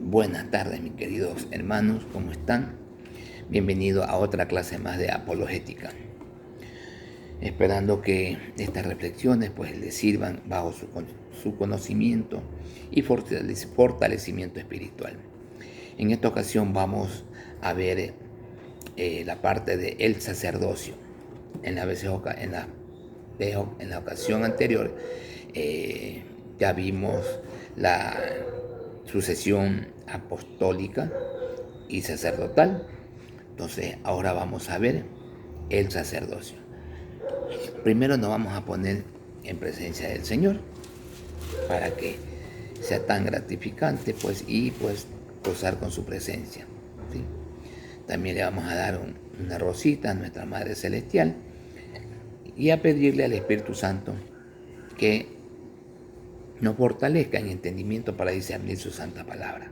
Buenas tardes, mis queridos hermanos, ¿cómo están? Bienvenido a otra clase más de apologética. Esperando que estas reflexiones pues les sirvan bajo su conocimiento y fortalecimiento espiritual. En esta ocasión vamos a ver la parte de el sacerdocio. En la ocasión anterior ya vimos la sucesión apostólica y sacerdotal. Entonces ahora vamos a ver el sacerdocio. Primero nos vamos a poner en presencia del Señor para que sea tan gratificante y gozar con su presencia, ¿sí? También le vamos a dar una rosita a nuestra Madre Celestial y a pedirle al Espíritu Santo que nos fortalezca en entendimiento para discernir su santa palabra.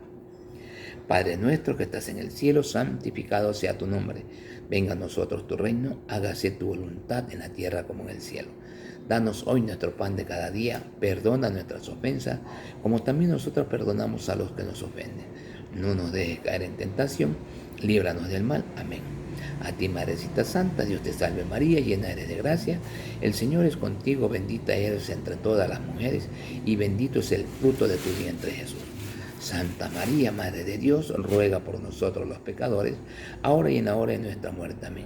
Padre nuestro que estás en el cielo, santificado sea tu nombre. Venga a nosotros tu reino, hágase tu voluntad en la tierra como en el cielo. Danos hoy nuestro pan de cada día, perdona nuestras ofensas, como también nosotros perdonamos a los que nos ofenden. No nos dejes caer en tentación, líbranos del mal. Amén. A ti, Madrecita Santa, Dios te salve María, llena eres de gracia, el Señor es contigo, bendita eres entre todas las mujeres, y bendito es el fruto de tu vientre, Jesús. Santa María, Madre de Dios, ruega por nosotros los pecadores, ahora y en la hora de nuestra muerte. Amén.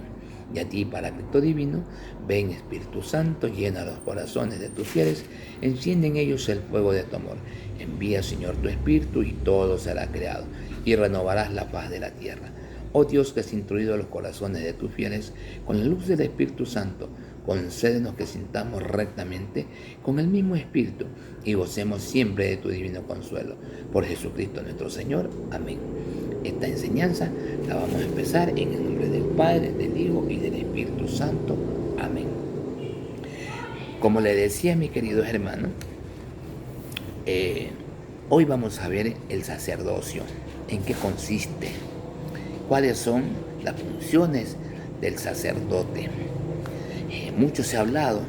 Y a ti, Paráclito Divino, ven Espíritu Santo, llena los corazones de tus fieles, enciende en ellos el fuego de tu amor. Envía, Señor, tu Espíritu y todo será creado, y renovarás la paz de la tierra. Oh Dios, que has instruido los corazones de tus fieles con la luz del Espíritu Santo, concédenos que sintamos rectamente con el mismo Espíritu y gocemos siempre de tu divino consuelo. Por Jesucristo nuestro Señor. Amén. Esta enseñanza la vamos a empezar en el nombre del Padre, del Hijo y del Espíritu Santo. Amén. Como le decía, mis queridos hermanos, hoy vamos a ver el sacerdocio. ¿En qué consiste? ¿Cuáles son las funciones del sacerdote? Mucho se ha hablado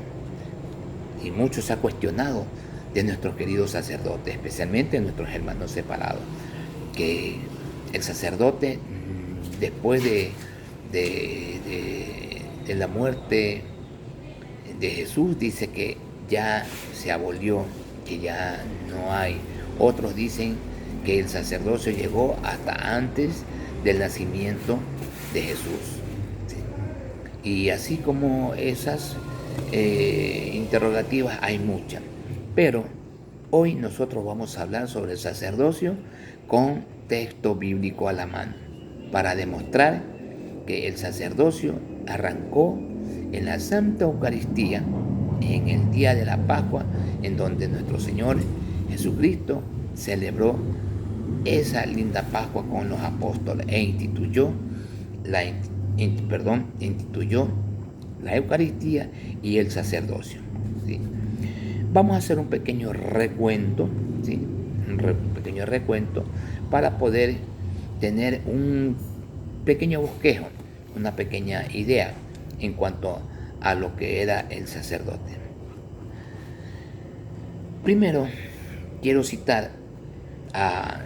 y mucho se ha cuestionado de nuestros queridos sacerdotes, especialmente de nuestros hermanos separados, que el sacerdote después de la muerte de Jesús dice que ya se abolió, que ya no hay. Otros dicen que el sacerdocio llegó hasta antes del nacimiento de Jesús, ¿sí? Y así como esas interrogativas hay muchas, pero hoy nosotros vamos a hablar sobre el sacerdocio con texto bíblico a la mano para demostrar que el sacerdocio arrancó en la Santa Eucaristía, en el día de la Pascua, en donde nuestro Señor Jesucristo celebró esa linda Pascua con los apóstoles e instituyó la Eucaristía y el sacerdocio, ¿sí? Vamos a hacer un pequeño recuento, ¿sí? Pequeño recuento para poder tener un pequeño bosquejo, una pequeña idea en cuanto a lo que era el sacerdote. Primero, quiero citar a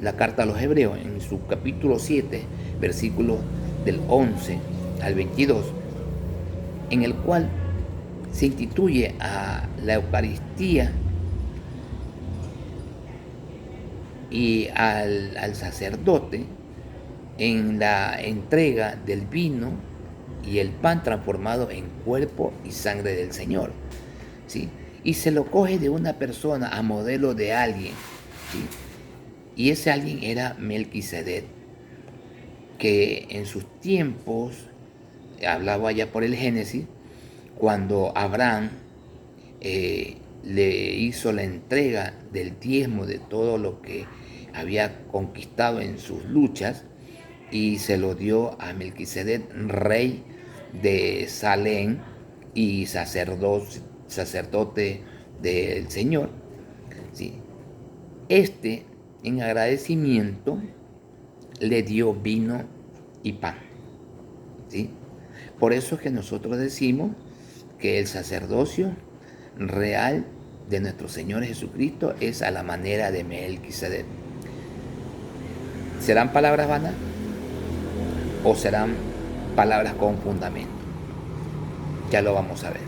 la carta a los Hebreos en su capítulo 7, versículos del 11 al 22, en el cual se instituye a la Eucaristía y al sacerdote en la entrega del vino y el pan transformado en cuerpo y sangre del Señor, ¿sí? Y se lo coge de una persona a modelo de alguien, ¿sí? Y ese alguien era Melquisedec, que en sus tiempos, hablaba ya por el Génesis, cuando Abraham le hizo la entrega del diezmo de todo lo que había conquistado en sus luchas y se lo dio a Melquisedec, rey de Salem y sacerdote del Señor, ¿sí? En agradecimiento le dio vino y pan, ¿sí? Por eso es que nosotros decimos que el sacerdocio real de nuestro Señor Jesucristo es a la manera de Melquisedec. ¿Serán palabras vanas o serán palabras con fundamento? Ya lo vamos a ver.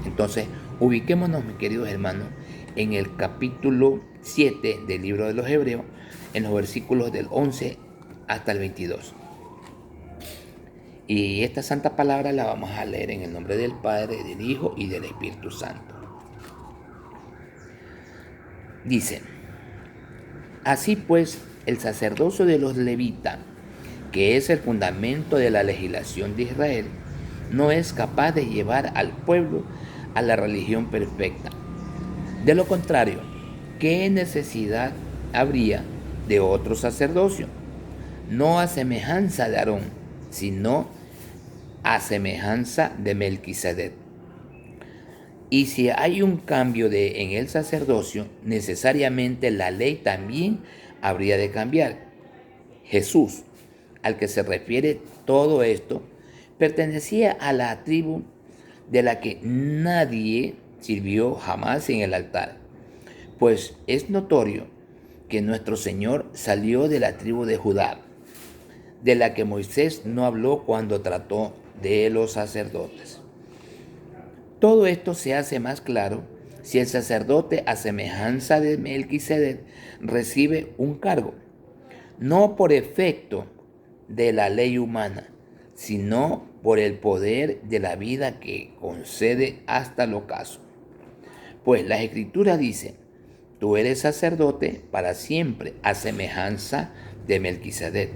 Entonces, ubiquémonos, mis queridos hermanos, en el capítulo 7 del libro de los Hebreos, en los versículos del 11 hasta el 22. Y esta santa palabra la vamos a leer en el nombre del Padre, del Hijo y del Espíritu Santo. Dice: así pues, el sacerdocio de los levitas, que es el fundamento de la legislación de Israel, no es capaz de llevar al pueblo a la religión perfecta. De lo contrario, ¿qué necesidad habría de otro sacerdocio? No a semejanza de Aarón, sino a semejanza de Melquisedec. Y si hay un cambio en el sacerdocio, necesariamente la ley también habría de cambiar. Jesús, al que se refiere todo esto, pertenecía a la tribu de la que nadie sirvió jamás en el altar, pues es notorio que nuestro Señor salió de la tribu de Judá, de la que Moisés no habló cuando trató de los sacerdotes. Todo esto se hace más claro si el sacerdote, a semejanza de Melquisedec, recibe un cargo, no por efecto de la ley humana, sino por el poder de la vida que concede hasta el ocaso. Pues la Escritura dice: tú eres sacerdote para siempre, a semejanza de Melquisedec.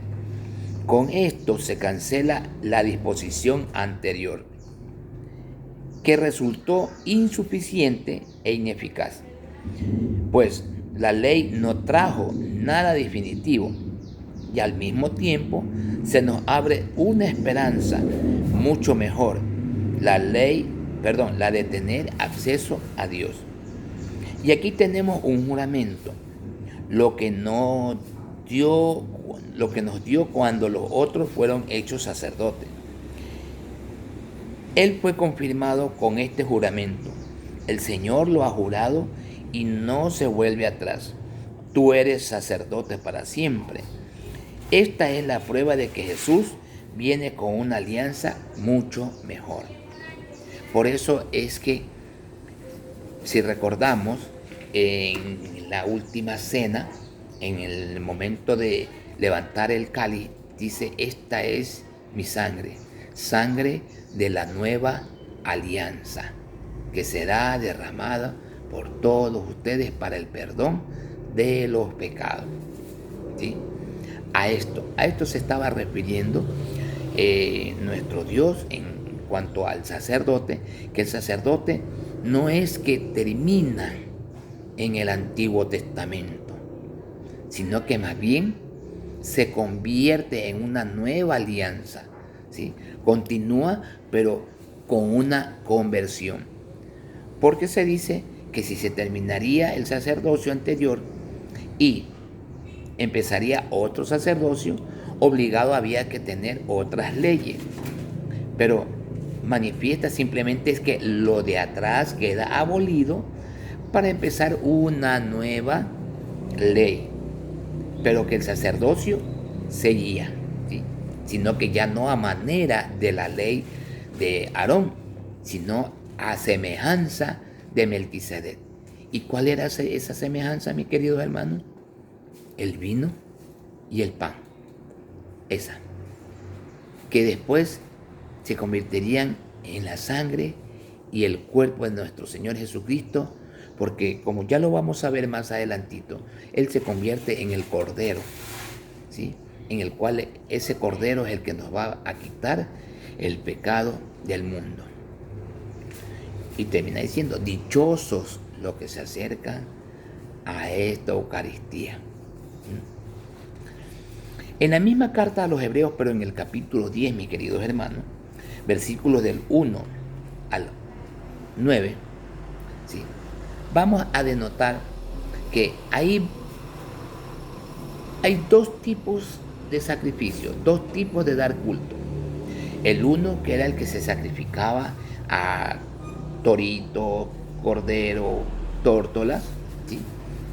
Con esto se cancela la disposición anterior, que resultó insuficiente e ineficaz, pues la ley no trajo nada definitivo, y al mismo tiempo se nos abre una esperanza mucho mejor, la de tener acceso a Dios. Y aquí tenemos un juramento, lo que nos dio cuando los otros fueron hechos sacerdotes. Él fue confirmado con este juramento. El Señor lo ha jurado y no se vuelve atrás. Tú eres sacerdote para siempre. Esta es la prueba de que Jesús viene con una alianza mucho mejor. Por eso es que, si recordamos, en la última cena, en el momento de levantar el cáliz, dice: esta es mi sangre, sangre de la nueva alianza, que será derramada por todos ustedes para el perdón de los pecados. ¿Sí? A esto se estaba refiriendo nuestro Dios en cuanto al sacerdote, que el sacerdote no es que termina en el Antiguo Testamento, sino que más bien se convierte en una nueva alianza, ¿sí? Continúa, pero con una conversión. Porque se dice que si se terminaría el sacerdocio anterior y empezaría otro sacerdocio, obligado había que tener otras leyes. Pero manifiesta simplemente es que lo de atrás queda abolido para empezar una nueva ley, pero que el sacerdocio seguía, ¿sí? Sino que ya no a manera de la ley de Aarón, sino a semejanza de Melquisedec. ¿Y cuál era esa semejanza, mis queridos hermanos? El vino y el pan, esa, que después se convertirían en la sangre y el cuerpo de nuestro Señor Jesucristo, porque, como ya lo vamos a ver más adelantito, Él se convierte en el Cordero, ¿sí? En el cual ese Cordero es el que nos va a quitar el pecado del mundo. Y termina diciendo: dichosos los que se acercan a esta Eucaristía. En la misma carta a los Hebreos, pero en el capítulo 10, mis queridos hermanos, versículos del 1 al 9, ¿sí? Vamos a denotar que hay dos tipos de sacrificios, dos tipos de dar culto. El uno, que era el que se sacrificaba a torito, cordero, tórtolas, ¿sí?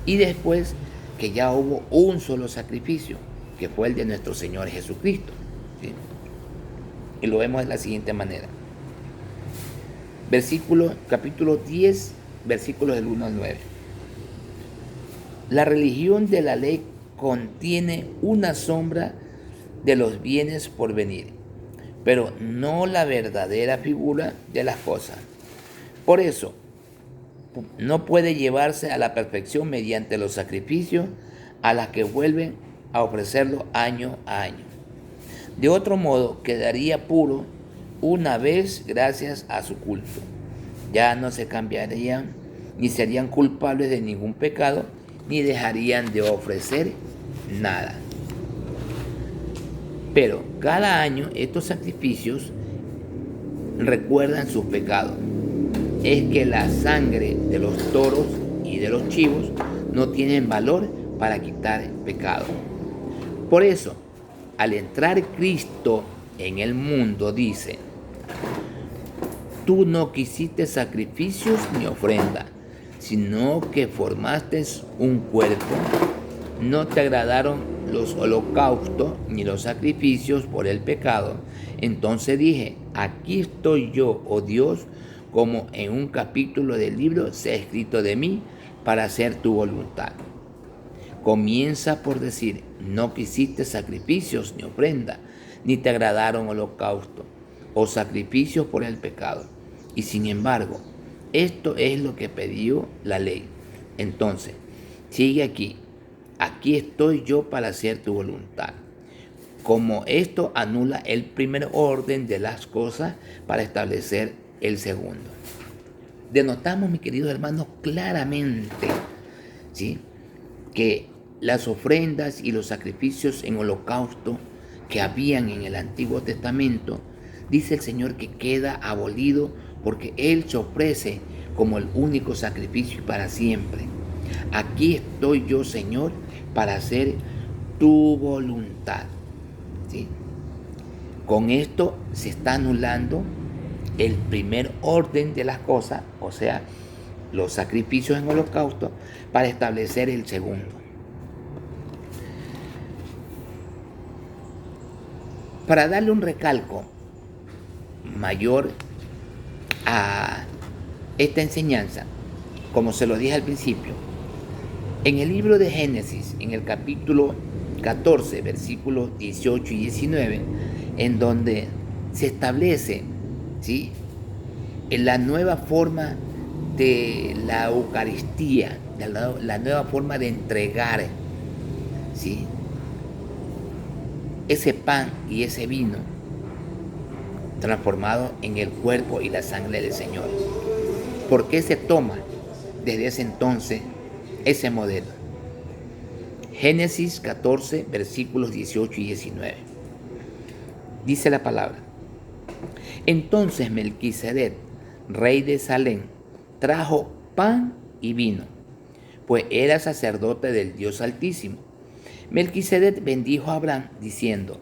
Y después que ya hubo un solo sacrificio, que fue el de nuestro Señor Jesucristo. ¿Sí? Y lo vemos de la siguiente manera. Capítulo 10, versículos del 1 al 9. La religión de la ley contiene una sombra de los bienes por venir, pero no la verdadera figura de las cosas. Por eso, no puede llevarse a la perfección mediante los sacrificios a las que vuelven a ofrecerlo año a año. De otro modo, quedaría puro una vez gracias a su culto. Ya no se cambiarían, ni serían culpables de ningún pecado, ni dejarían de ofrecer nada. Pero cada año estos sacrificios recuerdan sus pecados. Es que la sangre de los toros y de los chivos no tienen valor para quitar pecado. Por eso, al entrar Cristo en el mundo, dice: tú no quisiste sacrificios ni ofrenda, sino que formaste un cuerpo. No te agradaron los holocaustos ni los sacrificios por el pecado. Entonces dije: aquí estoy yo, oh Dios, como en un capítulo del libro se ha escrito de mí, para hacer tu voluntad. Comienza por decir: no quisiste sacrificios ni ofrenda, ni te agradaron holocaustos o sacrificios por el pecado. Y sin embargo, esto es lo que pidió la ley. Entonces, sigue aquí: aquí estoy yo para hacer tu voluntad. Como esto anula el primer orden de las cosas para establecer el segundo. Denotamos, mis queridos hermanos, claramente, ¿sí?, que las ofrendas y los sacrificios en holocausto que habían en el Antiguo Testamento, dice el Señor que queda abolido, porque Él se ofrece como el único sacrificio para siempre. Aquí estoy yo, Señor, para hacer tu voluntad. ¿Sí? Con esto se está anulando el primer orden de las cosas, o sea, los sacrificios en holocausto, para establecer el segundo. Para darle un recalco mayor a esta enseñanza, como se lo dije al principio, en el libro de Génesis, en el capítulo 14, versículos 18 y 19, en donde se establece, ¿sí?, en la nueva forma de la Eucaristía, la nueva forma de entregar, ¿sí?, ese pan y ese vino transformado en el cuerpo y la sangre del Señor. ¿Por qué se toma desde ese entonces ese modelo? Génesis 14, versículos 18 y 19. Dice la palabra: entonces Melquisedec, rey de Salem, trajo pan y vino, pues era sacerdote del Dios Altísimo. Melquisedec bendijo a Abraham, diciendo: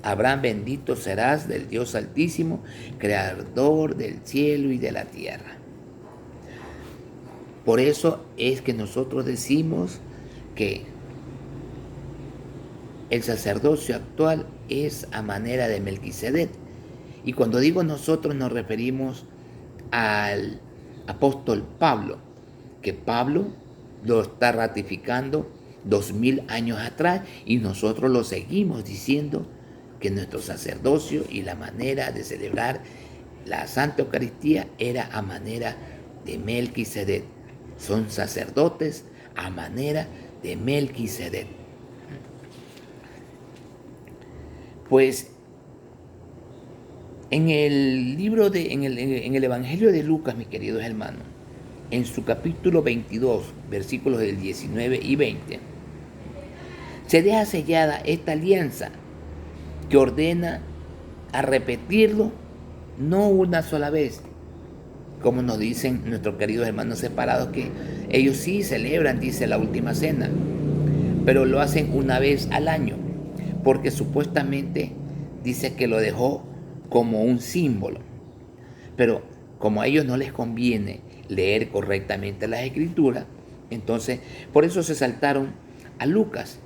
Abraham, bendito serás del Dios Altísimo, creador del cielo y de la tierra. Por eso es que nosotros decimos que el sacerdocio actual es a manera de Melquisedec. Y cuando digo nosotros, nos referimos al apóstol Pablo, que Pablo lo está ratificando 2000 años atrás, y nosotros lo seguimos diciendo, que nuestro sacerdocio y la manera de celebrar la Santa Eucaristía era a manera de Melquisedec. Son sacerdotes a manera de Melquisedec. Pues en el Evangelio de Lucas, mis queridos hermanos, en su capítulo 22, versículos del 19 y 20, se deja sellada esta alianza que ordena a repetirlo no una sola vez, como nos dicen nuestros queridos hermanos separados, que ellos sí celebran, dice, la última cena, pero lo hacen una vez al año, porque supuestamente dice que lo dejó como un símbolo. Pero como a ellos no les conviene leer correctamente las Escrituras, entonces por eso se saltaron a Lucas.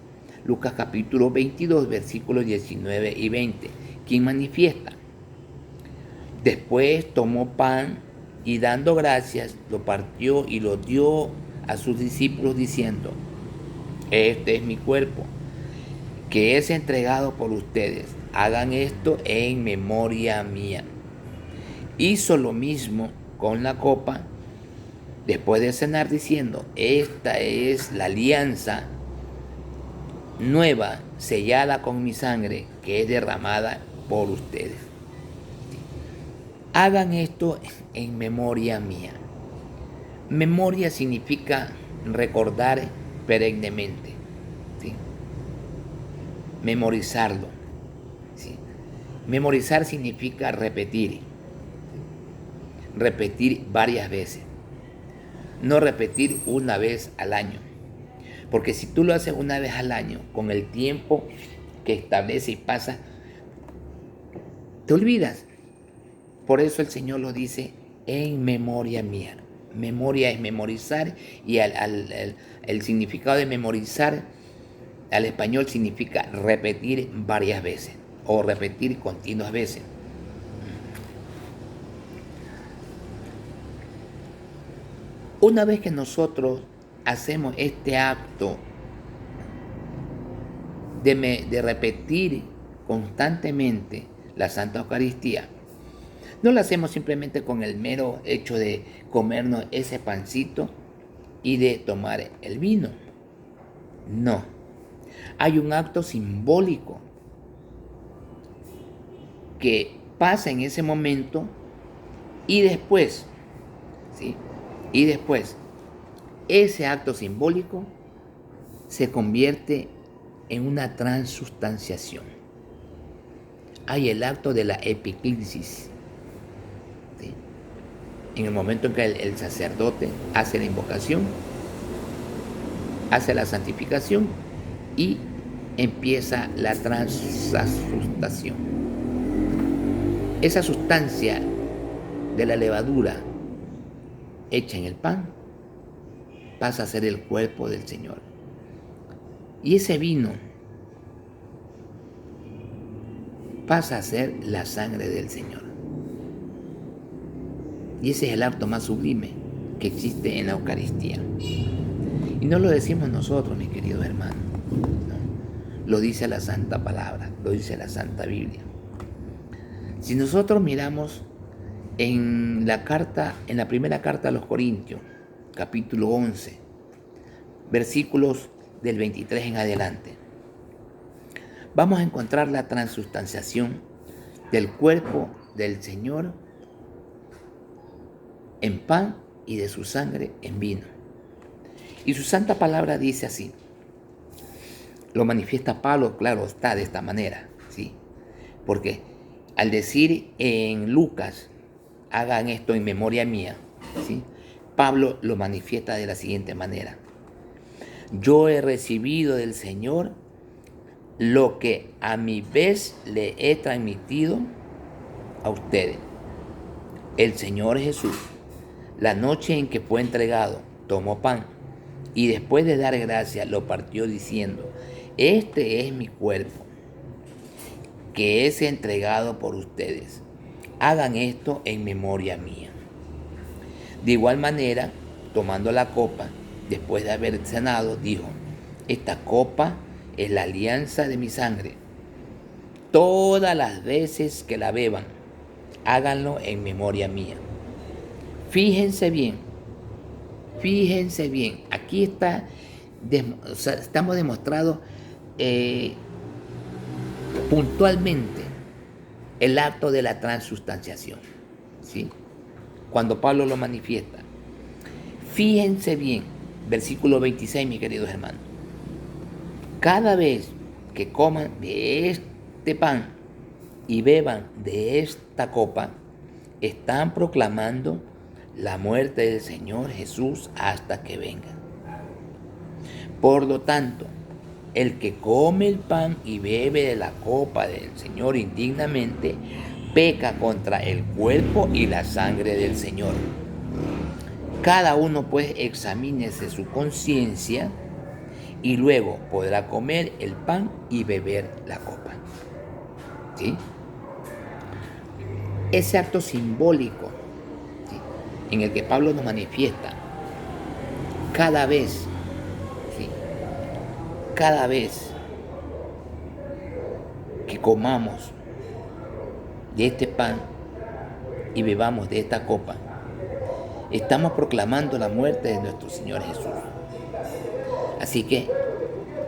Lucas capítulo 22, versículos 19 y 20. ¿Quién manifiesta? Después tomó pan y dando gracias, lo partió y lo dio a sus discípulos diciendo: este es mi cuerpo, que es entregado por ustedes. Hagan esto en memoria mía. Hizo lo mismo con la copa después de cenar diciendo: esta es la alianza nueva sellada con mi sangre, que es derramada por ustedes. Hagan esto en memoria mía. Memoria significa recordar perennemente, ¿sí? Memorizarlo, ¿sí? Memorizar significa repetir, repetir varias veces, no repetir una vez al año, porque si tú lo haces una vez al año, con el tiempo que establece y pasa, te olvidas. Por eso el Señor lo dice en memoria mía. Memoria es memorizar, y el significado de memorizar al español significa repetir varias veces o repetir continuas veces. Una vez que nosotros hacemos este acto de repetir constantemente la Santa Eucaristía, no lo hacemos simplemente con el mero hecho de comernos ese pancito y de tomar el vino. No. Hay un acto simbólico que pasa en ese momento y después, ¿sí? Y después, ese acto simbólico se convierte en una transustanciación. Hay el acto de la epiclesis, ¿sí? En el momento en que el sacerdote hace la invocación, hace la santificación y empieza la transustanciación. Esa sustancia de la levadura hecha en el pan pasa a ser el cuerpo del Señor. Y ese vino pasa a ser la sangre del Señor. Y ese es el acto más sublime que existe en la Eucaristía. Y no lo decimos nosotros, mis queridos hermanos, ¿no? Lo dice la Santa Palabra, lo dice la Santa Biblia. Si nosotros miramos en la primera carta a los Corintios, capítulo 11, versículos del 23 en adelante, vamos a encontrar la transustanciación del cuerpo del Señor en pan y de su sangre en vino. Y su santa palabra dice así, lo manifiesta Pablo, claro está, de esta manera, ¿sí? Porque al decir en Lucas, hagan esto en memoria mía, ¿sí? Pablo lo manifiesta de la siguiente manera: yo he recibido del Señor lo que a mi vez le he transmitido a ustedes. El Señor Jesús, la noche en que fue entregado, tomó pan y después de dar gracias lo partió diciendo: este es mi cuerpo, que es entregado por ustedes. Hagan esto en memoria mía. De igual manera, tomando la copa, después de haber cenado, dijo: esta copa es la alianza de mi sangre. Todas las veces que la beban, háganlo en memoria mía. Fíjense bien, aquí estamos demostrando puntualmente el acto de la transustanciación, ¿sí? Cuando Pablo lo manifiesta. Fíjense bien, versículo 26, mis queridos hermanos. Cada vez que coman de este pan y beban de esta copa, están proclamando la muerte del Señor Jesús hasta que venga. Por lo tanto, el que come el pan y bebe de la copa del Señor indignamente, peca contra el cuerpo y la sangre del Señor. Cada uno pues examínese su conciencia y luego podrá comer el pan y beber la copa. ¿Sí? Ese acto simbólico, ¿sí?, en el que Pablo nos manifiesta cada vez, ¿sí?, cada vez que comamos de este pan y bebamos de esta copa, estamos proclamando la muerte de nuestro Señor Jesús. Así que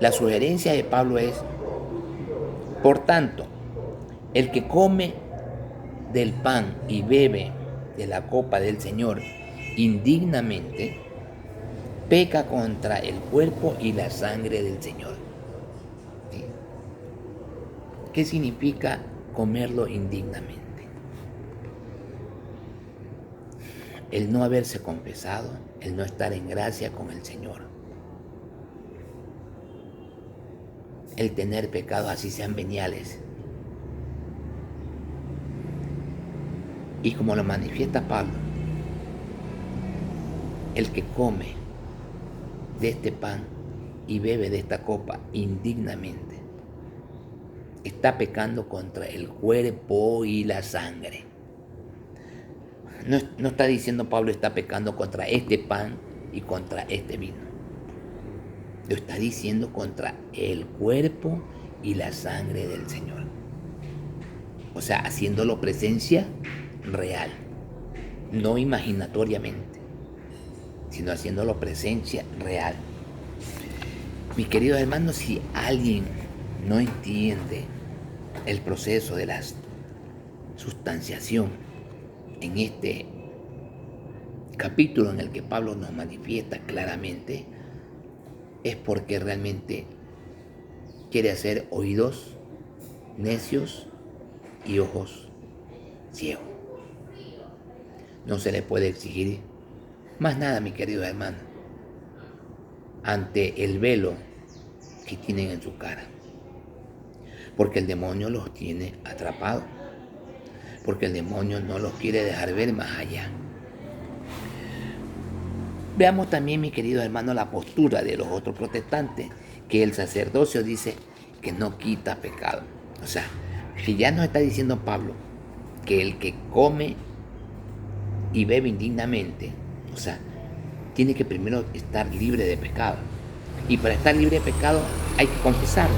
la sugerencia de Pablo es: por tanto, el que come del pan y bebe de la copa del Señor indignamente, peca contra el cuerpo y la sangre del Señor. ¿Sí? ¿Qué significa comerlo indignamente? El no haberse confesado, el no estar en gracia con el Señor, el tener pecados así sean veniales. Y como lo manifiesta Pablo, el que come de este pan y bebe de esta copa indignamente está pecando contra el cuerpo y la sangre. No está diciendo Pablo está pecando contra este pan y contra este vino. Lo está diciendo contra el cuerpo y la sangre del Señor. O sea, haciéndolo presencia real, no imaginatoriamente, sino haciéndolo presencia real. Mis queridos hermanos, si alguien no entiende el proceso de la sustanciación en este capítulo en el que Pablo nos manifiesta claramente, es porque realmente quiere hacer oídos necios y ojos ciegos. No se le puede exigir más nada, mi querido hermano, ante el velo que tienen en su cara, porque el demonio los tiene atrapados, porque el demonio no los quiere dejar ver más allá. Veamos también, mi querido hermano, la postura de los otros protestantes, que el sacerdocio dice que no quita pecado. O sea, si ya nos está diciendo Pablo que el que come y bebe indignamente, o sea, tiene que primero estar libre de pecado. Y para estar libre de pecado hay que confesarlo.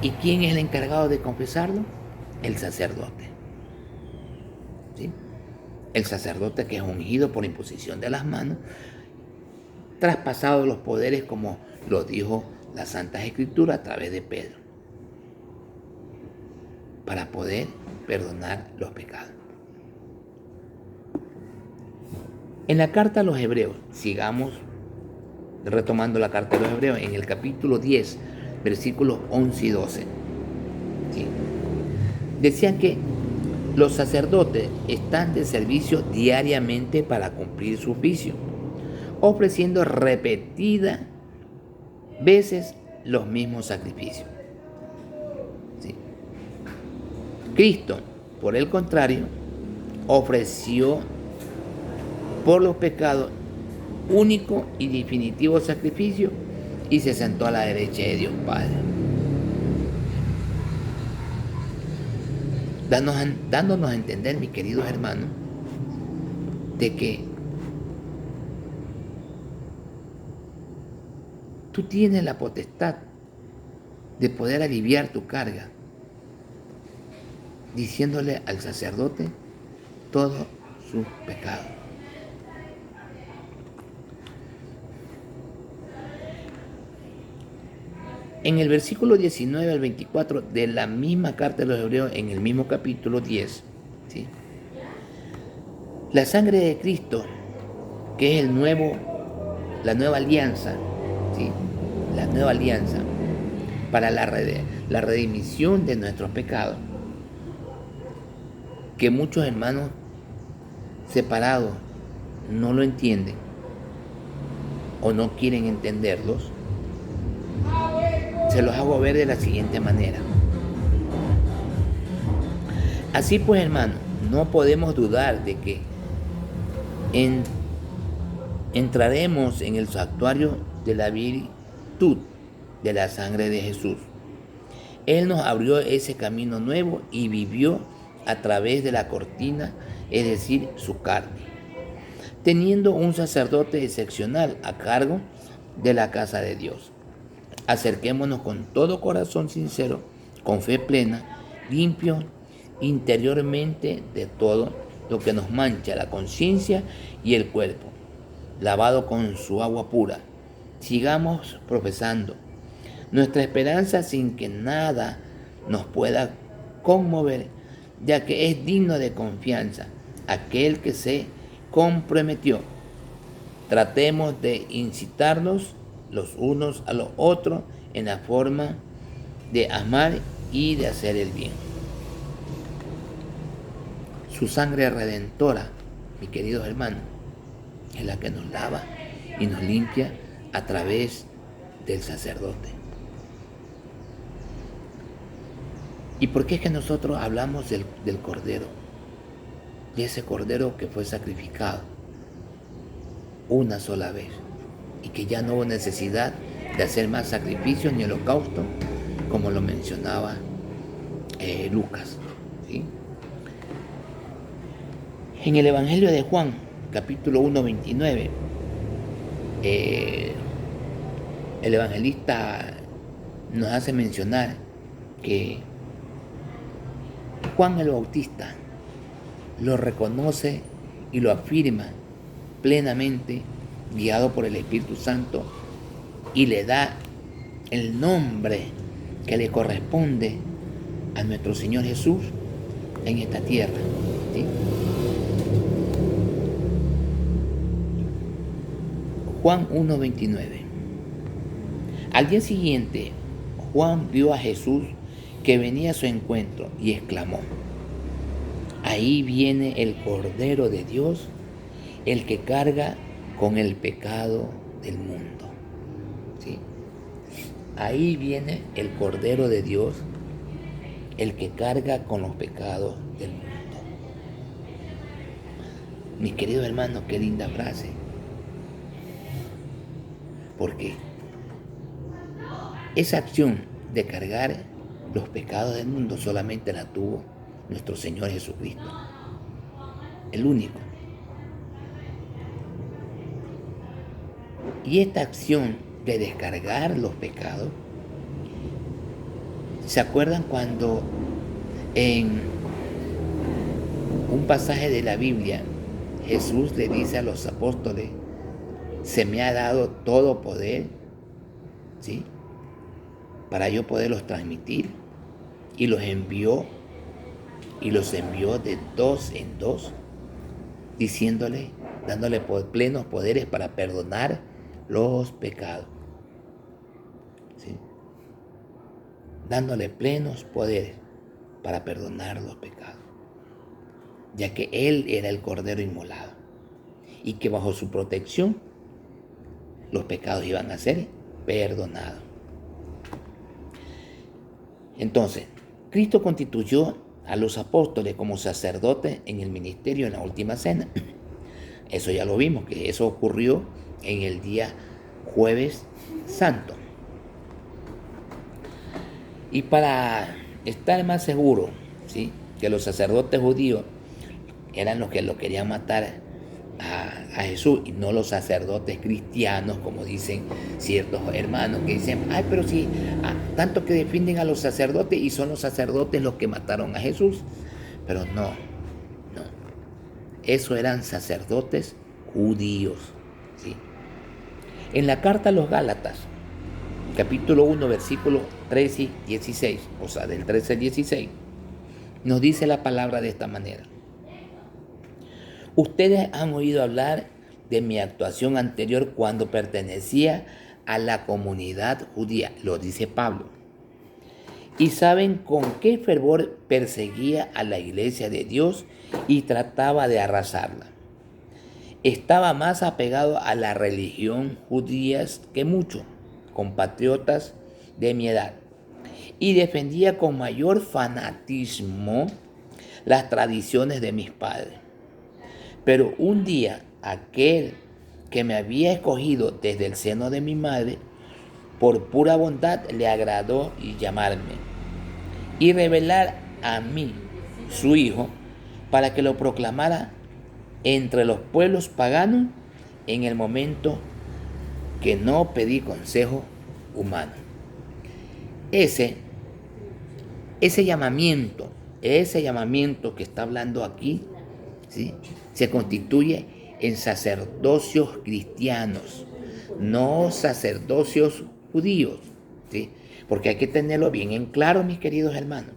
¿Y quién es el encargado de confesarlo? El sacerdote. ¿Sí? El sacerdote que es ungido por imposición de las manos, traspasado los poderes, como lo dijo la Santa Escritura a través de Pedro, para poder perdonar los pecados. En la carta a los Hebreos, sigamos retomando la carta a los Hebreos, en el capítulo 10, versículos 11 y 12. ¿Sí? Decían que los sacerdotes están de servicio diariamente para cumplir su oficio, ofreciendo repetidas veces los mismos sacrificios. ¿Sí? Cristo, por el contrario, ofreció por los pecados único y definitivo sacrificio y se sentó a la derecha de Dios Padre, dándonos a entender, mis queridos hermanos, de que tú tienes la potestad de poder aliviar tu carga, diciéndole al sacerdote todos sus pecados. En el versículo 19 al 24 de la misma carta de los Hebreos, en el mismo capítulo 10, ¿sí?, la sangre de Cristo, que es la nueva alianza, ¿sí?, la nueva alianza para la redimición de nuestros pecados, que muchos hermanos separados no lo entienden o no quieren entenderlos, se los hago ver de la siguiente manera. Así pues, hermanos, no podemos dudar de que entraremos en el santuario de la virtud de la sangre de Jesús. Él nos abrió ese camino nuevo y vivió a través de la cortina, es decir, su carne, teniendo un sacerdote excepcional a cargo de la casa de Dios. Acerquémonos con todo corazón sincero, con fe plena, limpio interiormente de todo lo que nos mancha la conciencia y el cuerpo, lavado con su agua pura. Sigamos profesando nuestra esperanza sin que nada nos pueda conmover, ya que es digno de confianza aquel que se comprometió. Tratemos de incitarnos los unos a los otros en la forma de amar y de hacer el bien. Su sangre redentora, mis queridos hermanos, es la que nos lava y nos limpia a través del sacerdote. ¿Y por qué es que nosotros hablamos del Cordero? De ese Cordero que fue sacrificado una sola vez y que ya no hubo necesidad de hacer más sacrificios ni holocausto, como lo mencionaba Lucas, ¿sí? En el Evangelio de Juan, capítulo 1, 29, el evangelista nos hace mencionar que Juan el Bautista lo reconoce y lo afirma plenamente, guiado por el Espíritu Santo, y le da el nombre que le corresponde a nuestro Señor Jesús en esta tierra, ¿sí? Juan 1:29. Al día siguiente, Juan vio a Jesús que venía a su encuentro y exclamó: ahí viene el Cordero de Dios, el que carga con el pecado del mundo. ¿Sí? Ahí viene el Cordero de Dios, el que carga con los pecados del mundo. Mis queridos hermanos, qué linda frase. Porque esa acción de cargar los pecados del mundo solamente la tuvo nuestro Señor Jesucristo, el único. Y esta acción de descargar los pecados, ¿se acuerdan cuando en un pasaje de la Biblia Jesús le dice a los apóstoles: se me ha dado todo poder, ¿sí?, para yo poderlos transmitir, y los envió de dos en dos, diciéndole, dándole plenos poderes para perdonar los pecados, ¿sí?, dándole plenos poderes para perdonar los pecados, ya que Él era el Cordero inmolado y que bajo su protección los pecados iban a ser perdonados. Entonces, Cristo constituyó a los apóstoles como sacerdotes en el ministerio en la última cena. Eso ya lo vimos, que eso ocurrió en el día Jueves Santo. Y para estar más seguro, ¿sí?, que los sacerdotes judíos eran los que lo querían matar a Jesús, y no los sacerdotes cristianos, como dicen ciertos hermanos que dicen: ay, pero sí, tanto que defienden a los sacerdotes y son los sacerdotes los que mataron a Jesús. Pero no, esos eran sacerdotes judíos, ¿sí? En la carta a los Gálatas, capítulo 1, versículos 13 y 16, o sea, del 13 al 16, nos dice la palabra de esta manera: ustedes han oído hablar de mi actuación anterior cuando pertenecía a la comunidad judía, lo dice Pablo, y saben con qué fervor perseguía a la iglesia de Dios y trataba de arrasarla. Estaba más apegado a la religión judía que muchos compatriotas de mi edad, y defendía con mayor fanatismo las tradiciones de mis padres. Pero un día aquel que me había escogido desde el seno de mi madre, por pura bondad le agradó llamarme y revelar a mí, su Hijo, para que lo proclamara entre los pueblos paganos en el momento que no pedí consejo humano. Ese llamamiento que está hablando aquí, ¿sí?, se constituye en sacerdocios cristianos, no sacerdocios judíos, ¿sí? Porque hay que tenerlo bien en claro, mis queridos hermanos.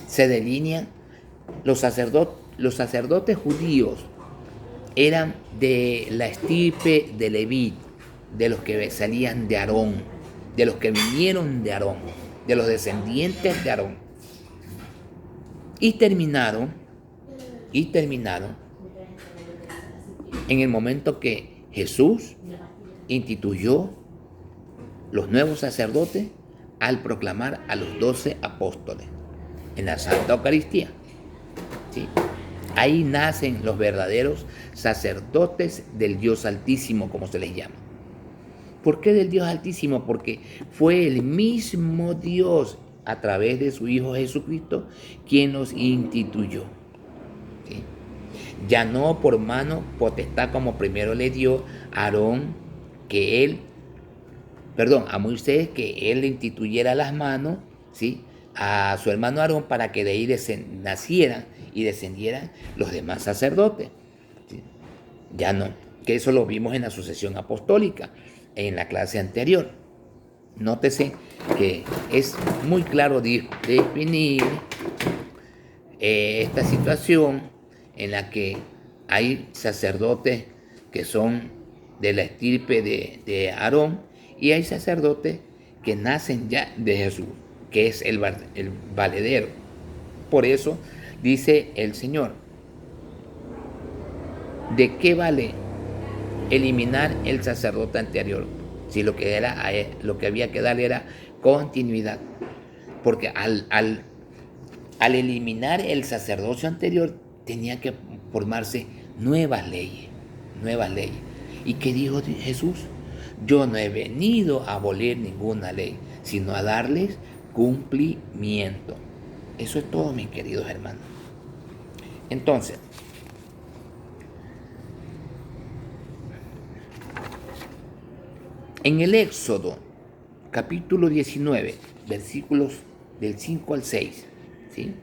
Se delinean los sacerdotes judíos, eran de la estirpe de Leví, de los que salían de Aarón, de los que vinieron de Aarón, de los descendientes de Aarón. Y terminaron en el momento que Jesús instituyó los nuevos sacerdotes al proclamar a los 12 apóstoles en la Santa Eucaristía, ¿sí? Ahí nacen los verdaderos sacerdotes del Dios Altísimo, como se les llama. ¿Por qué del Dios Altísimo? Porque fue el mismo Dios, a través de su Hijo Jesucristo, quien nos instituyó, ¿sí? Ya no por mano potestad, como primero le dio a Moisés, que él le instituyera las manos, ¿sí?, a su hermano Aarón, para que de ahí nacieran y descendieran los demás sacerdotes, ¿sí? Ya no, que eso lo vimos en la sucesión apostólica, en la clase anterior. Nótese que es muy claro definir esta situación en la que hay sacerdotes que son de la estirpe de Aarón, y hay sacerdotes que nacen ya de Jesús, que es el valedero. Por eso dice el Señor: ¿de qué vale eliminar el sacerdote anterior? Si lo que había que darle era continuidad. Porque al eliminar el sacerdocio anterior, tenía que formarse nuevas leyes. ¿Y qué dijo Jesús? Yo no he venido a abolir ninguna ley, sino a darles cumplimiento. Eso es todo, mis queridos hermanos. Entonces, en el Éxodo, capítulo 19, versículos del 5 al 6, ¿sí?,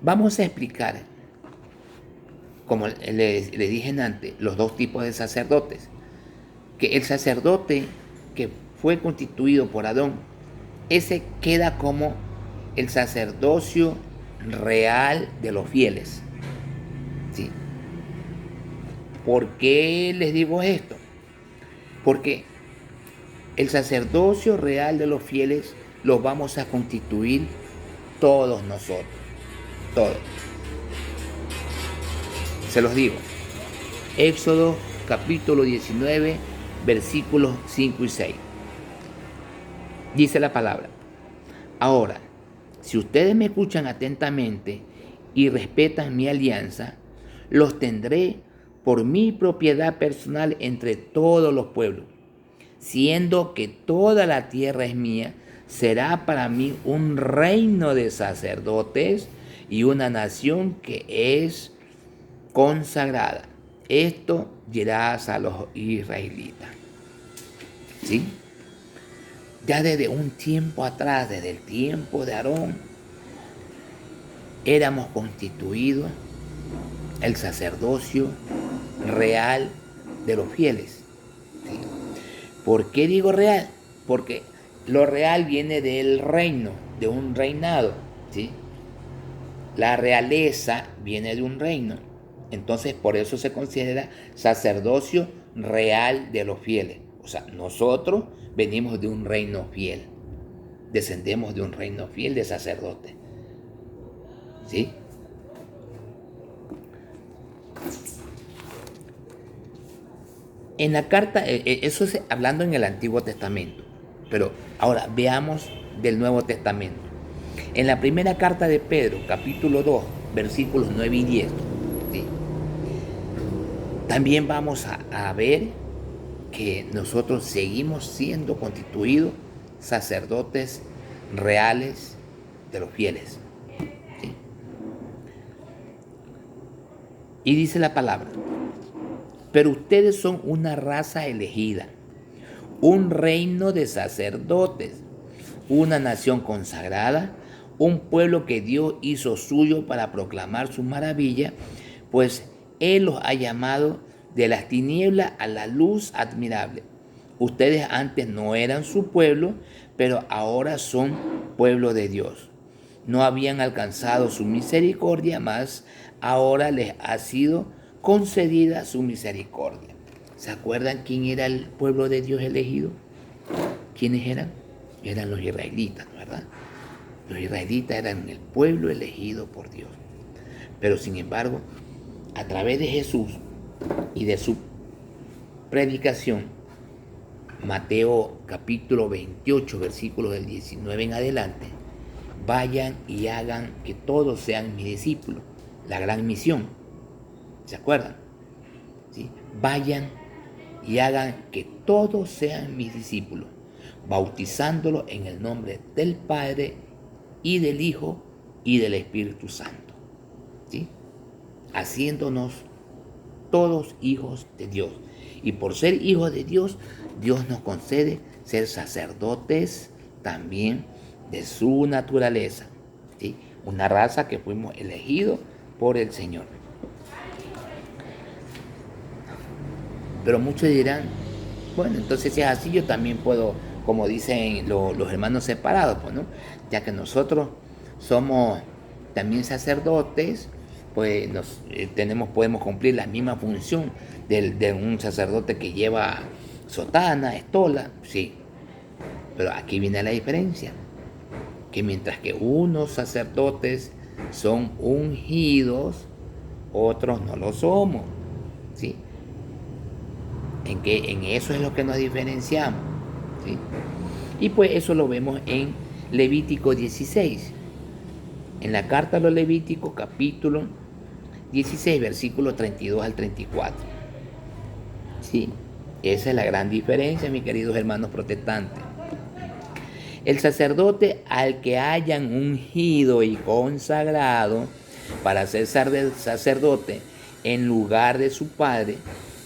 vamos a explicar, como le dije antes, los dos tipos de sacerdotes. Que el sacerdote que fue constituido por Adón, ese queda como el sacerdocio real de los fieles, ¿sí? ¿Por qué les digo esto? Porque el sacerdocio real de los fieles lo vamos a constituir todos nosotros, todos. Se los digo. Éxodo capítulo 19, versículos 5 y 6. Dice la palabra: ahora, si ustedes me escuchan atentamente y respetan mi alianza, los tendré por mi propiedad personal entre todos los pueblos. Siendo que toda la tierra es mía, será para mí un reino de sacerdotes y una nación que es consagrada. Esto dirás a los israelitas. ¿Sí? Ya desde un tiempo atrás, desde el tiempo de Aarón, éramos constituidos el sacerdocio real de los fieles. ¿Sí? ¿Por qué digo real? Porque lo real viene del reino, de un reinado, ¿sí? La realeza viene de un reino. Entonces, por eso se considera sacerdocio real de los fieles. O sea, nosotros venimos de un reino fiel. Descendemos de un reino fiel de sacerdotes. ¿Sí? En la carta, eso es hablando en el Antiguo Testamento. Pero ahora veamos del Nuevo Testamento. En la primera carta de Pedro, capítulo 2, versículos 9 y 10, ¿sí?, También vamos a ver que nosotros seguimos siendo constituidos sacerdotes reales de los fieles. ¿Sí? Y dice la palabra, pero ustedes son una raza elegida, un reino de sacerdotes, una nación consagrada, un pueblo que Dios hizo suyo para proclamar su maravilla, pues Él los ha llamado de las tinieblas a la luz admirable. Ustedes antes no eran su pueblo, pero ahora son pueblo de Dios. No habían alcanzado su misericordia, mas ahora les ha sido concedida su misericordia. ¿Se acuerdan quién era el pueblo de Dios elegido? ¿Quiénes eran? Eran los israelitas, ¿verdad? Los israelitas eran el pueblo elegido por Dios. Pero sin embargo, a través de Jesús y de su predicación, Mateo capítulo 28, versículos del 19 en adelante, vayan y hagan que todos sean mis discípulos. La gran misión. ¿Se acuerdan? ¿Sí? Vayan y hagan que todos sean mis discípulos, bautizándolos en el nombre del Padre y del Hijo y del Espíritu Santo. ¿Sí? Haciéndonos todos hijos de Dios. Y por ser hijos de Dios, Dios nos concede ser sacerdotes también de su naturaleza. ¿Sí? Una raza que fuimos elegidos por el Señor. Pero muchos dirán, bueno, entonces si es así, yo también puedo, como dicen los hermanos separados, pues, ¿no? Ya que nosotros somos también sacerdotes, pues podemos cumplir la misma función de un sacerdote que lleva sotana, estola, sí. Pero aquí viene la diferencia, que mientras que unos sacerdotes son ungidos, otros no lo somos, ¿sí? En eso es lo que nos diferenciamos, ¿sí? Y pues eso lo vemos en Levítico 16. En la carta a los Levíticos, capítulo 16, versículos 32 al 34. ¿Sí? Esa es la gran diferencia, mis queridos hermanos protestantes. El sacerdote al que hayan ungido y consagrado para ser sacerdote en lugar de su padre,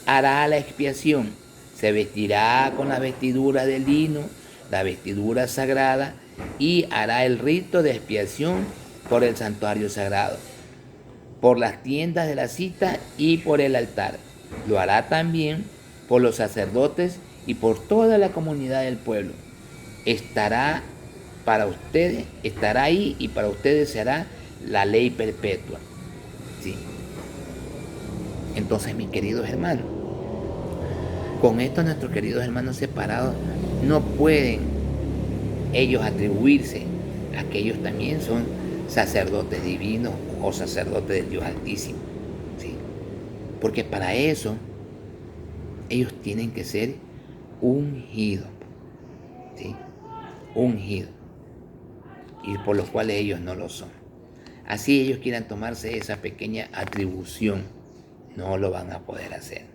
hará la expiación, se vestirá con la vestidura de lino, la vestidura sagrada, y hará el rito de expiación por el santuario sagrado, por las tiendas de la cita y por el altar. Lo hará también por los sacerdotes y por toda la comunidad del pueblo. Estará ahí y para ustedes será la ley perpetua. ¿Sí? Entonces, mis queridos hermanos, con esto nuestros queridos hermanos separados no pueden ellos atribuirse a que ellos también son sacerdotes divinos o sacerdotes del Dios Altísimo. ¿Sí? Porque para eso ellos tienen que ser ungidos. ¿Sí? Ungidos. Y por los cuales ellos no lo son. Así ellos quieran tomarse esa pequeña atribución, no lo van a poder hacer.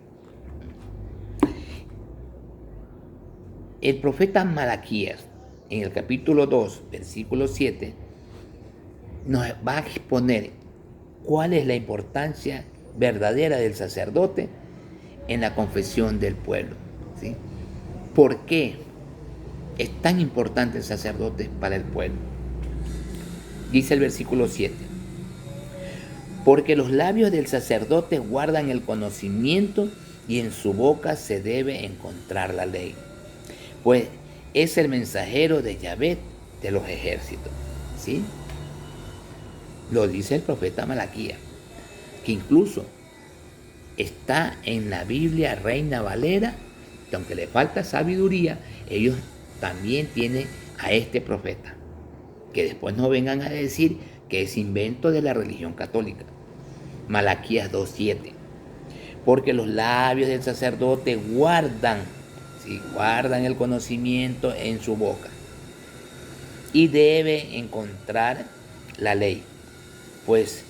El profeta Malaquías, en el capítulo 2, versículo 7, nos va a exponer cuál es la importancia verdadera del sacerdote en la confesión del pueblo. ¿Sí? ¿Por qué es tan importante el sacerdote para el pueblo? Dice el versículo 7, porque los labios del sacerdote guardan el conocimiento y en su boca se debe encontrar la ley, pues es el mensajero de Yahvé de los ejércitos. ¿Sí? Lo dice el profeta Malaquías, que incluso está en la Biblia Reina Valera, que aunque le falta sabiduría, ellos también tienen a este profeta. Que después no vengan a decir que es invento de la religión católica. Malaquías 2:7. Porque los labios del sacerdote guardan el conocimiento en su boca y debe encontrar la ley, pues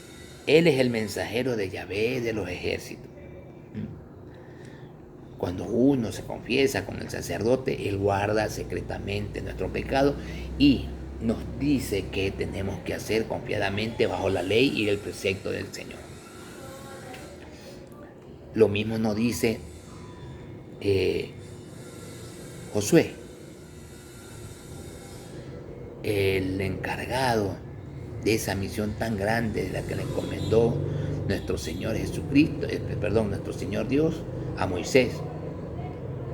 él es el mensajero de Yahvé de los ejércitos. Cuando uno se confiesa con el sacerdote, él guarda secretamente nuestro pecado y nos dice qué tenemos que hacer confiadamente bajo la ley y el precepto del Señor. Lo mismo nos dice Josué, el encargado de esa misión tan grande de la que le encomendó nuestro Señor Jesucristo, nuestro Señor Dios a Moisés.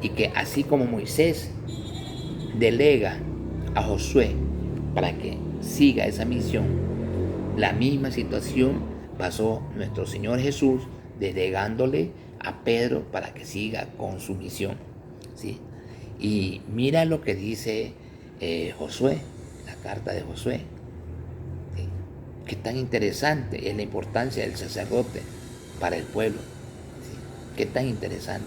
Y que así como Moisés delega a Josué para que siga esa misión, la misma situación pasó nuestro Señor Jesús delegándole a Pedro para que siga con su misión, ¿sí? Y mira lo que dice Josué, la carta de Josué, ¿sí? Qué tan interesante es la importancia del sacerdote para el pueblo, ¿sí? Qué tan interesante.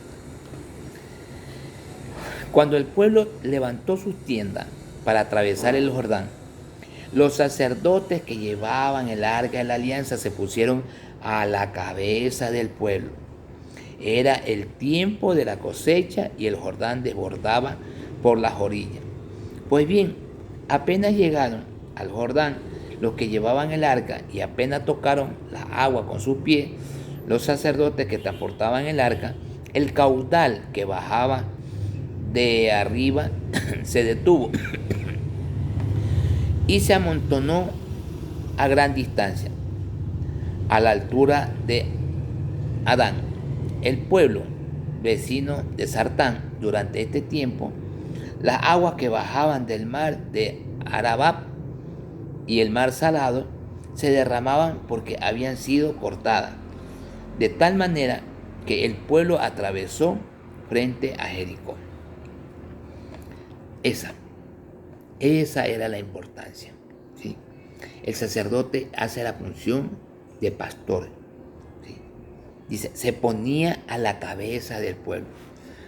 Cuando el pueblo levantó sus tiendas para atravesar el Jordán, los sacerdotes que llevaban el arca de la alianza se pusieron a la cabeza del pueblo. Era el tiempo de la cosecha y el Jordán desbordaba por las orillas. Pues bien, apenas llegaron al Jordán los que llevaban el arca y apenas tocaron la agua con sus pies, los sacerdotes que transportaban el arca, el caudal que bajaba de arriba se detuvo y se amontonó a gran distancia, a la altura de Adán. El pueblo vecino de Sartán, durante este tiempo, las aguas que bajaban del mar de Arabá y el mar Salado se derramaban porque habían sido cortadas, de tal manera que el pueblo atravesó frente a Jericó. Esa era la importancia, ¿sí? El sacerdote hace la función de pastor, ¿sí? Dice, se ponía a la cabeza del pueblo.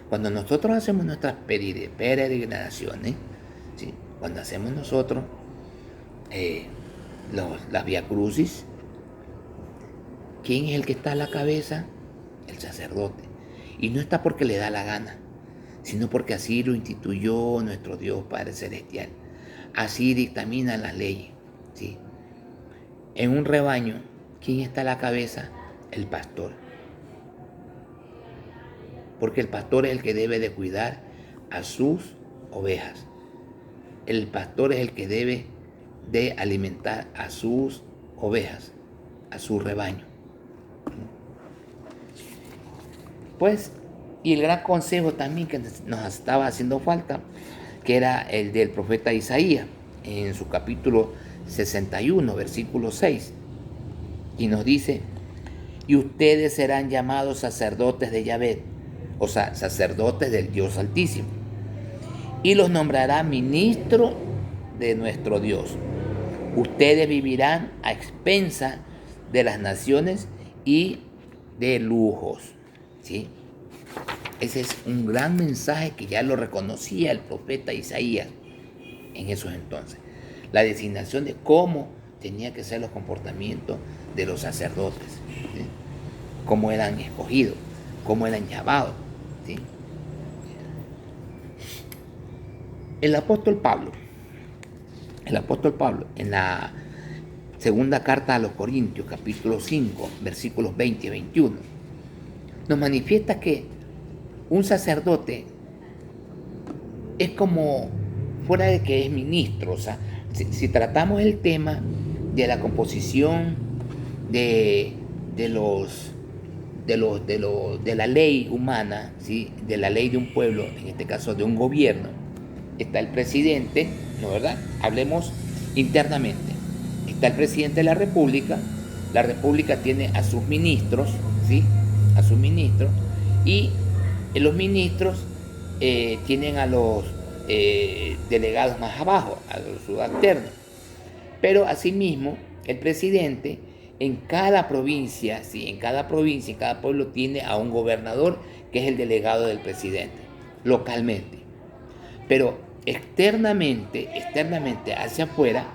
Cuando nosotros hacemos nuestras peregrinaciones, ¿sí? Cuando hacemos nosotros las Vía Crucis, ¿quién es el que está a la cabeza? El sacerdote. Y no está porque le da la gana, sino porque así lo instituyó nuestro Dios Padre Celestial. Así dictamina las leyes, ¿sí? En un rebaño, ¿quién está a la cabeza? El pastor. Porque el pastor es el que debe de cuidar a sus ovejas. El pastor es el que debe de alimentar a sus ovejas, a su rebaño. Pues, y el gran consejo también que nos estaba haciendo falta, que era el del profeta Isaías, en su capítulo 61, versículo 6, y nos dice, y ustedes serán llamados sacerdotes de Yahvé, o sea, sacerdotes del Dios Altísimo, y los nombrará ministro de nuestro Dios. Ustedes vivirán a expensa de las naciones y de lujos, ¿sí? Ese es un gran mensaje que ya lo reconocía el profeta Isaías en esos entonces. La designación de cómo tenía que ser los comportamientos de los sacerdotes, ¿sí? Cómo eran escogidos, cómo eran llamados, ¿sí? El apóstol Pablo, en la segunda carta a los Corintios, capítulo 5, versículos 20 y 21, nos manifiesta que un sacerdote es como fuera de que es ministro. O sea, si tratamos el tema de la composición de la ley humana, ¿sí? De la ley de un pueblo, en este caso de un gobierno, está el presidente, ¿no es verdad? Hablemos internamente. Está el presidente de la república tiene a sus ministros, ¿sí? A sus ministros, y los ministros tienen a los delegados más abajo, a los subalternos. Pero asimismo, el presidente en cada provincia, ¿sí? En cada pueblo tiene a un gobernador que es el delegado del presidente, localmente. Pero externamente hacia afuera,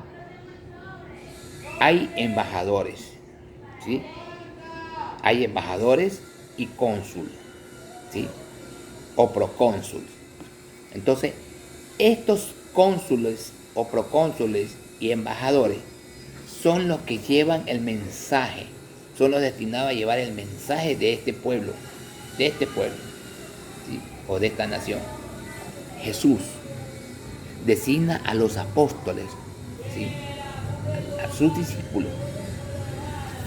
hay embajadores, ¿sí? Hay embajadores y cónsules, ¿sí? o procónsul. Entonces, estos cónsules o procónsules y embajadores son los que llevan el mensaje, son los destinados a llevar el mensaje de este pueblo, ¿sí? O de esta nación. Jesús designa a los apóstoles, ¿sí? A sus discípulos,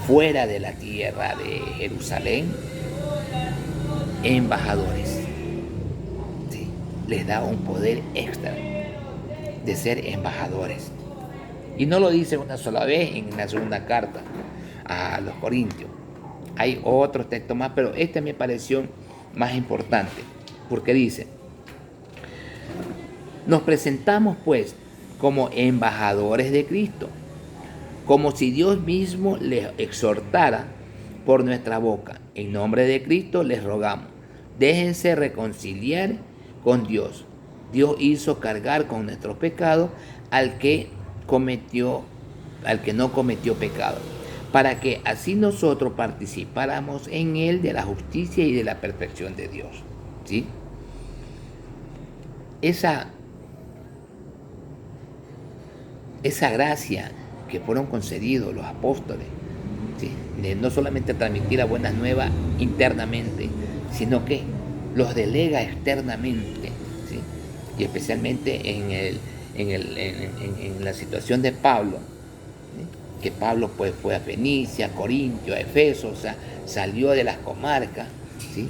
fuera de la tierra de Jerusalén, embajadores. ¿Sí? Les da un poder extra de ser embajadores. Y no lo dice una sola vez en la segunda carta a los Corintios. Hay otros textos más, pero este me pareció más importante, porque dice: nos presentamos pues como embajadores de Cristo, como si Dios mismo les exhortara por nuestra boca. En nombre de Cristo les rogamos, déjense reconciliar con Dios. Dios hizo cargar con nuestros pecados al que no cometió pecado, para que así nosotros participáramos en él de la justicia y de la perfección de Dios. ¿Sí? Esa gracia que fueron concedidos los apóstoles, ¿sí? De no solamente transmitir las buenas nuevas internamente, sino que los delega externamente, ¿sí? Y especialmente en la situación de Pablo, ¿sí? Que Pablo pues fue a Fenicia, a Corintio, a Efeso, o sea, salió de las comarcas, ¿sí?